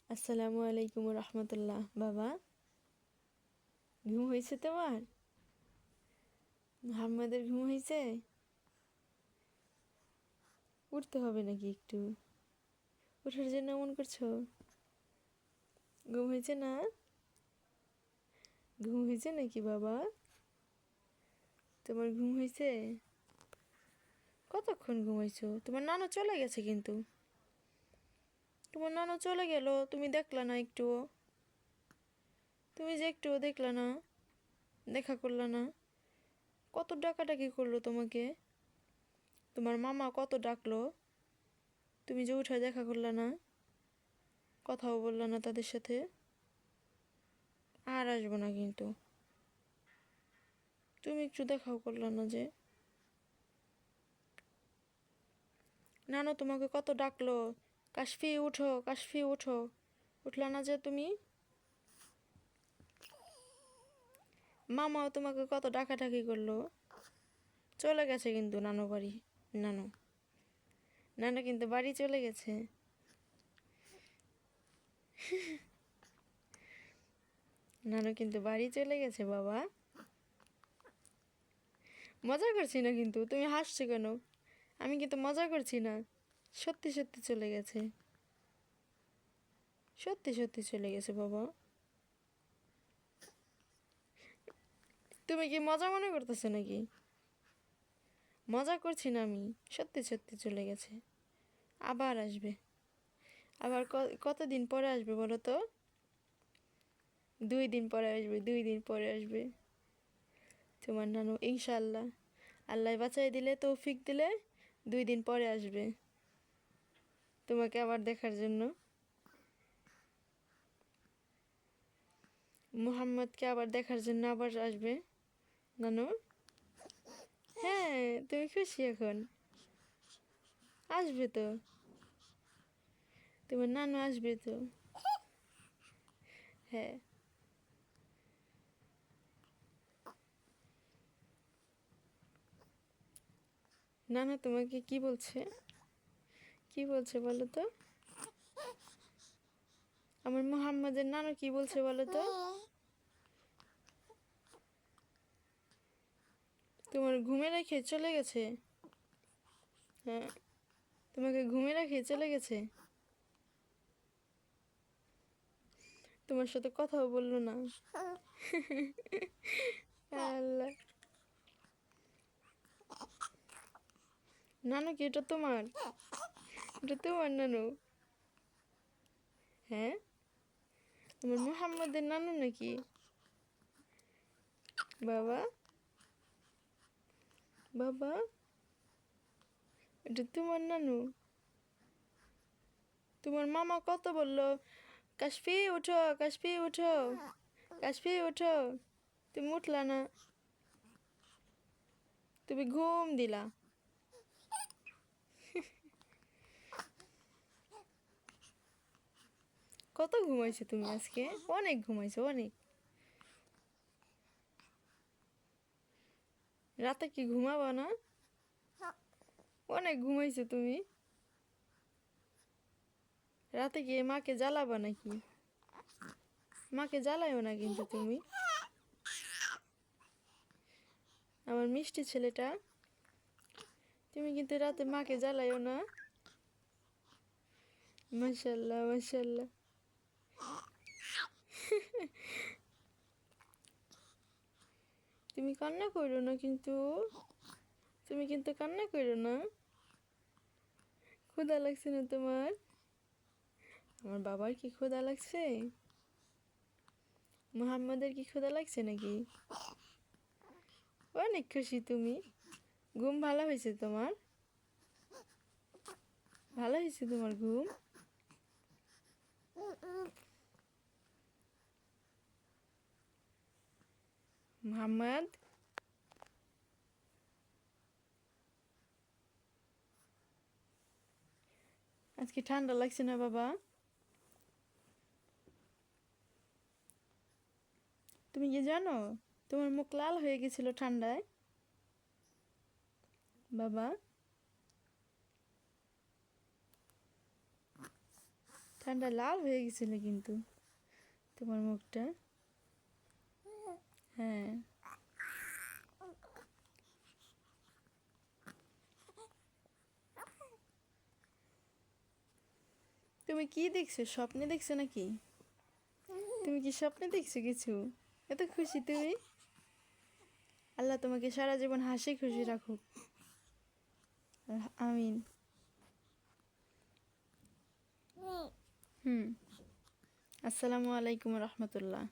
আসসালামু আলাইকুম রহমতুল্লাহ। বাবা, ঘুম হয়েছে তোমার? মোহাম্মদের ঘুম হয়েছে? উঠতে হবে নাকি একটু? ওঠার জন্য এমন করছো? ঘুম হয়েছে না? ঘুম হয়েছে নাকি বাবা? তোমার ঘুম হয়েছে? কতক্ষণ ঘুমাইছো? তোমার নানু চলে গেছে কিন্তু। তোমার নানু চলে গেল, তুমি দেখলা না একটুও? তুমি যে একটুও দেখলা না, দেখা করলা না? কত ডাকাডাকি করলো তোমাকে, তোমার মামা কত ডাকলো, তুমি যে উঠে দেখা করলা না, কথাও বললা না তাদের সাথে। আর আসবো না কিন্তু। তুমি একটু দেখাও করলা না যে। নানু তোমাকে কত ডাকলো, কাশফি উঠো, কাশফি উঠো, উঠলা না যে তুমি। মামাও তোমাকে কত ডাকাডাকি করলো। চলে গেছে কিন্তু নানু বাড়ি। নানু নানু কিন্তু বাড়ি চলে গেছে। নানু কিন্তু বাড়ি চলে গেছে বাবা। মজা করছি না কিন্তু, তুমি হাসছো কেন? আমি কিন্তু মজা করছি না। সত্যি সত্যি চলে গেছে। সত্যি সত্যি চলে গেছে বাবা। তুমি কি মজা মনে করতেছো নাকি? মজা করছি না আমি। সত্যি সত্যি চলে গেছে। আবার আসবে। আবার কতদিন পরে আসবে বলো তো? 2 দিন পরে আসবে, 2 দিন পরে আসবে তোমার নানু, ইনশাল্লাহ। আল্লাহ বাঁচাই দিলে, তৌফিক দিলে 2 দিন পরে আসবে তোমাকে আবার দেখার জন্য। মুহাম্মদকে আবার দেখার জন্য আবার আসবে নানু। হ্যাঁ, তুমি খুশি এখন? আসবে তো, তোমার নানু আসবে তো। হ্যাঁ। নানু তোমাকে কি বলছে? কি বলছে বলো তো? আমার মুহাম্মদের নানু কি বলছে বলো তো? তোমার ঘুমে রেখে চলে গেছে। হ্যাঁ, তোমাকে ঘুমে রেখে চলে গেছে। তোমার সাথে কথাও বললো না। আল্লাহ। নানু কি এটা তোমার? এটা তোমার নানু? হ্যাঁ, তোমার মুহাম্মদের নানু নাকি বাবা? বাবা, এটা তোমার নানু? তোমার মামা কত বললো, কাশফি উঠো, কাশফি উঠো, কাশফি উঠো, তুমি উঠলা না। তুমি ঘুম দিলা। কত ঘুমাইছো তুমি আজকে? অনেক ঘুমাইছো, অনেক। রাতে কি ঘুমাবা না? অনেক ঘুমাইছো তুমি। রাতে গিয়ে মাকে জ্বালাবা নাকি? মাকে জ্বালায়ও না কিন্তু তুমি। আমার মিষ্টি ছেলেটা, তুমি কিন্তু রাতে মাকে জ্বালায়ও না। মাশাল্লাহ, মাশাল্লাহ। তুমি কান্না করো না কিন্তু। তুমি কিন্তু কান্না করো না। ক্ষুধা লাগছে না তোমার? আমার বাবার কি ক্ষুধা লাগছে? মুহাম্মাদের কি ক্ষুধা লাগছে নাকি? অনেক খুশি তুমি। ঘুম ভালো হয়েছে তোমার? ভালো হয়েছে তোমার ঘুম? মোহাম্মদ, আজকে ঠান্ডা লাগছে না বাবা? তুমি কি জানো, তোমার মুখ লাল হয়ে গেছিল ঠান্ডায় বাবা? ঠান্ডা লাল হয়ে গেছিল কিন্তু তোমার মুখটা। হ্যাঁ, তুমি কি দেখছো? স্বপ্নে দেখছো নাকি? তুমি কি স্বপ্নে দেখছো কিছু? এত খুশি তুমি? আল্লাহ তোমাকে সারা জীবন হাসি খুশি রাখুক। আমিন। হুম। আসসালামু আলাইকুম রহমতুল্লাহ।